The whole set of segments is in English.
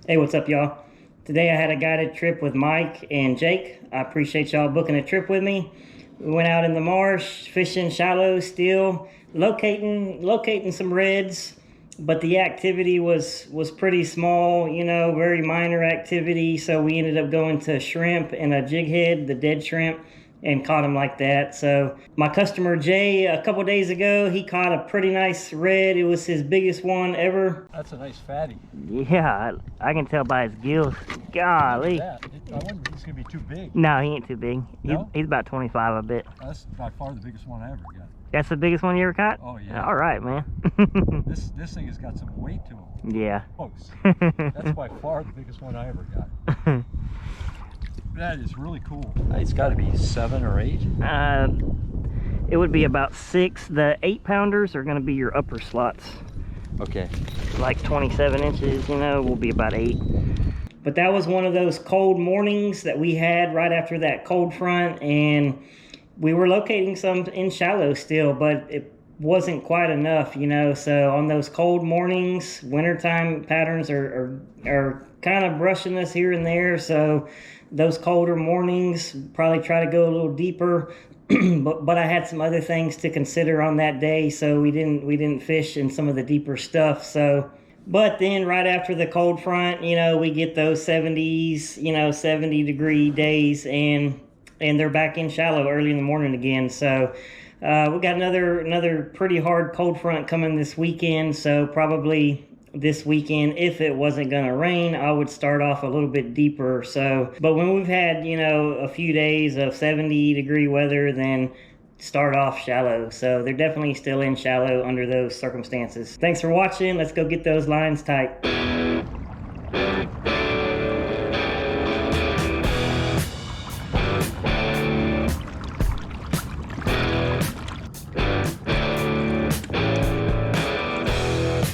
Hey, what's up, y'all? Today I had a guided trip with Mike and Jake. I appreciate y'all booking a trip with me. We went out in the marsh, fishing shallow still, locating some reds, but the activity was pretty small, you know, very minor activity. So we ended up going to shrimp and a jig head, the dead shrimp, and caught them like that. So my customer Jay, a couple days ago, he caught a pretty nice red. It was his biggest one ever. That's a nice fatty. Yeah, I can tell by his gills. Golly. I wonder if he's gonna be too big. No, he ain't too big. No? He's about 25, I bet. That's by far the biggest one I ever got. That's the biggest one you ever caught? Oh yeah. All right, man. This thing has got some weight to him. Yeah. Close. That's by far the biggest one I ever got. That is really cool. It's got to be 7 or 8. It would be about 6. The 8-pounders are going to be your upper slots. Okay. Like 27 inches, you know, will be about 8. But that was one of those cold mornings that we had right after that cold front, and we were locating some in shallow still, but it wasn't quite enough, you know. So on those cold mornings, wintertime patterns are kind of brushing us here and there. So those colder mornings, probably try to go a little deeper. but I had some other things to consider on that day, so we didn't fish in some of the deeper stuff. So, but then right after the cold front, you know, we get those 70s, you know, 70-degree days, and they're back in shallow early in the morning again. So we got another pretty hard cold front coming this weekend. So probably this weekend, if it wasn't going to rain, I would start off a little bit deeper. So, but when we've had, you know, a few days of 70-degree weather, then start off shallow. So they're definitely still in shallow under those circumstances. Thanks for watching. Let's go get those lines tight.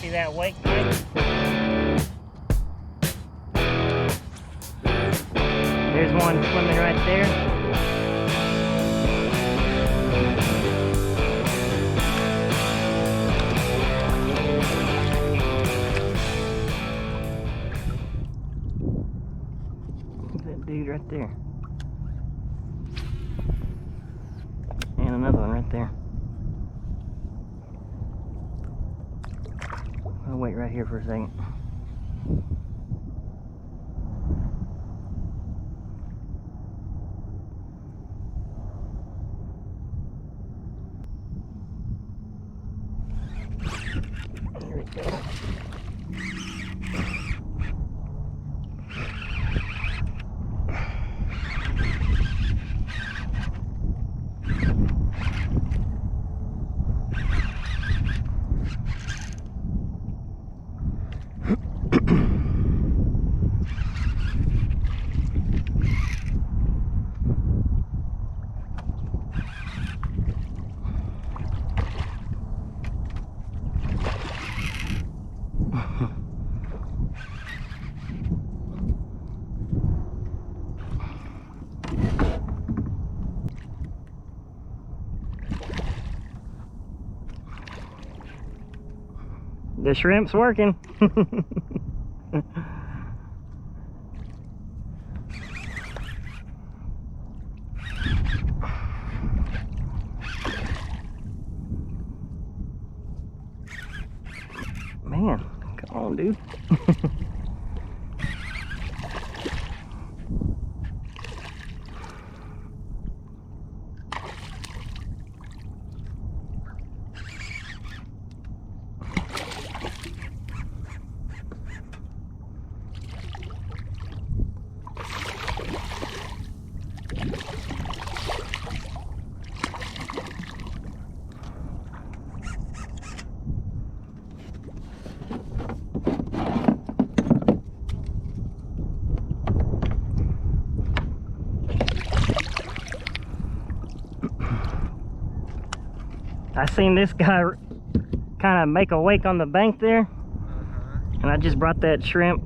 See that wake, Mike? There's one swimming right there. That dude right there. And another one right there. I'll wait right here for a second. There we go. The shrimp's working. Man, come on, dude. I seen this guy kind of make a wake on the bank there, and I just brought that shrimp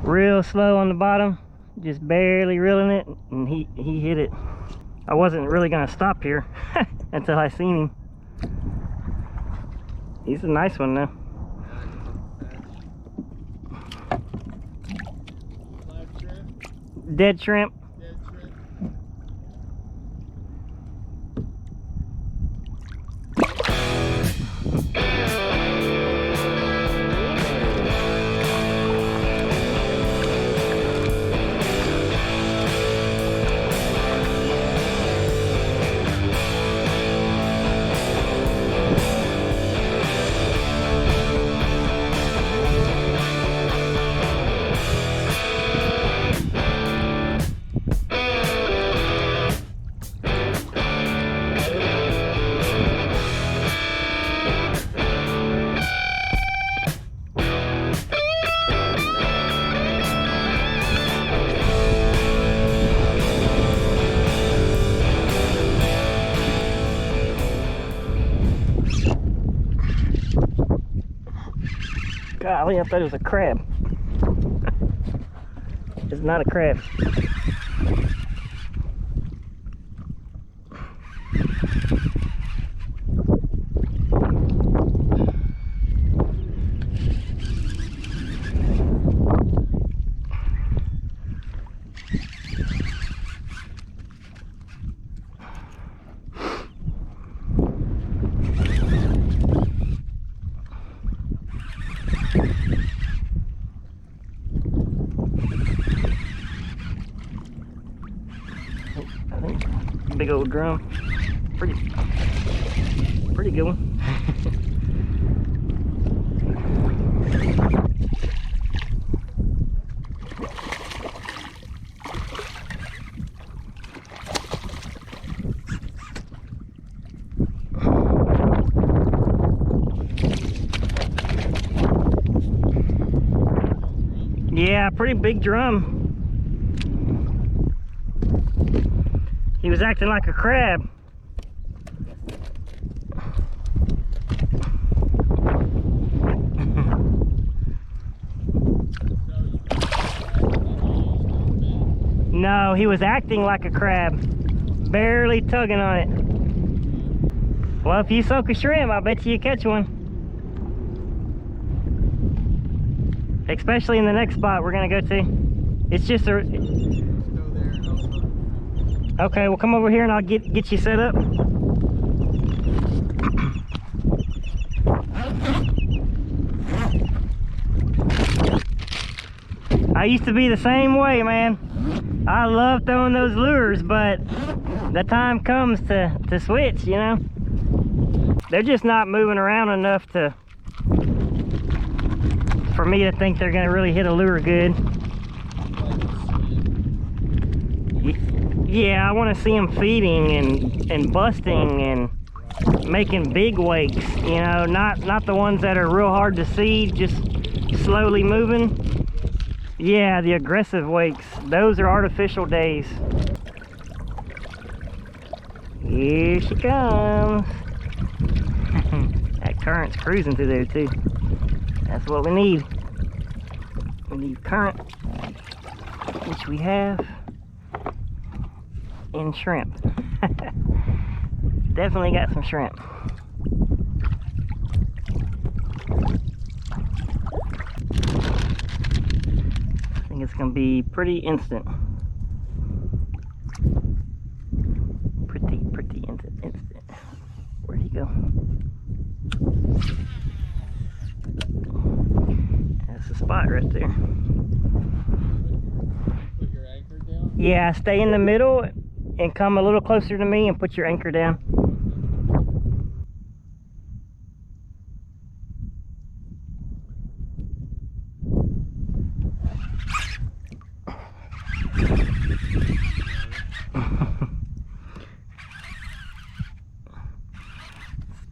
real slow on the bottom, just barely reeling it, and he hit it. I wasn't really gonna stop here until I seen him. He's a nice one though. Dead shrimp. Dead shrimp. Golly, I thought it was a crab. It's not a crab. Big old drum. Pretty good one. Yeah, pretty big drum. He was acting like a crab. No, he was acting like a crab. Barely tugging on it. Well, if you soak a shrimp, I bet you catch one. Especially in the next spot we're gonna go to. It's just a... Okay, well come over here and I'll get you set up. I used to be the same way, man. I love throwing those lures, but the time comes to switch, you know? They're just not moving around enough for me to think they're gonna really hit a lure good. Yeah, I want to see them feeding and busting and making big wakes, you know, not the ones that are real hard to see, just slowly moving. Yeah, the aggressive wakes, those are artificial days. Here she comes. That current's cruising through there too. That's what we need. We need current, which we have. In shrimp. Definitely got some shrimp. I think it's gonna be pretty instant. Pretty instant. Where'd he go? That's the spot right there. Put your anchor down? Yeah, stay in the middle and come a little closer to me and put your anchor down.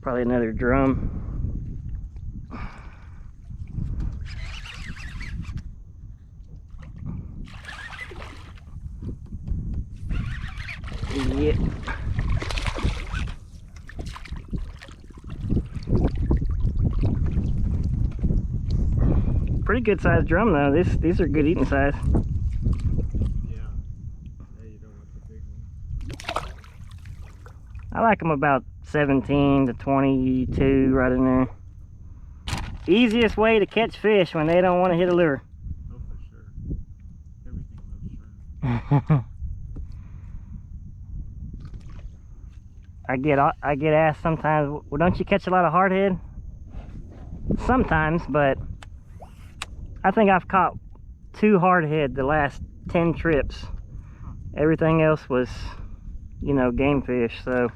Probably another drum. Yeah. Pretty good sized drum though. These are good eating size. Yeah. Hey, you don't want the big one. I like them about 17 to 22 right in there. Easiest way to catch fish when they don't want to hit a lure. Oh, for sure. Everything I get asked sometimes, well, don't you catch a lot of hardhead? Sometimes, but I think I've caught 2 hardhead the last 10 trips. Everything else was, you know, game fish. So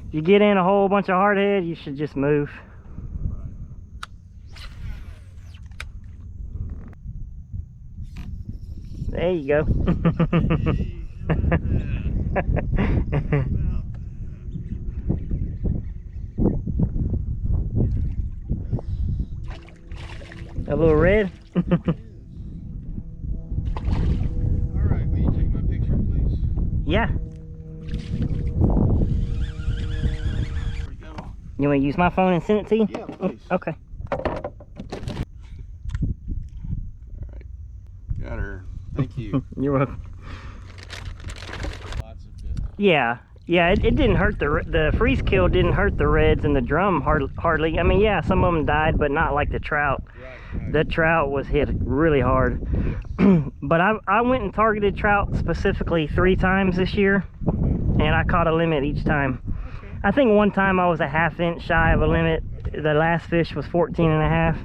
if you get in a whole bunch of hardhead, you should just move. There you go. A little red. Alright, will you take my picture, please? Yeah. There we go. You want to use my phone and send it to you? Yeah, please. Okay. Alright. Got her. Thank you. You're welcome. Lots of fish. Yeah. Yeah, it didn't hurt the freeze kill didn't hurt the reds and the drum hardly. I mean, yeah, some of them died, but not like the trout. Right. The trout was hit really hard. But I went and targeted trout specifically 3 times this year, and I caught a limit each time. Okay. I think one time I was a 1/2 inch shy of a limit. The last fish was 14.5.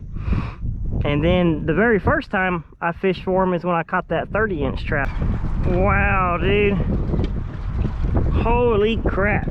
And then the very first time I fished for him is when I caught that 30-inch trout. Wow, dude. Holy crap.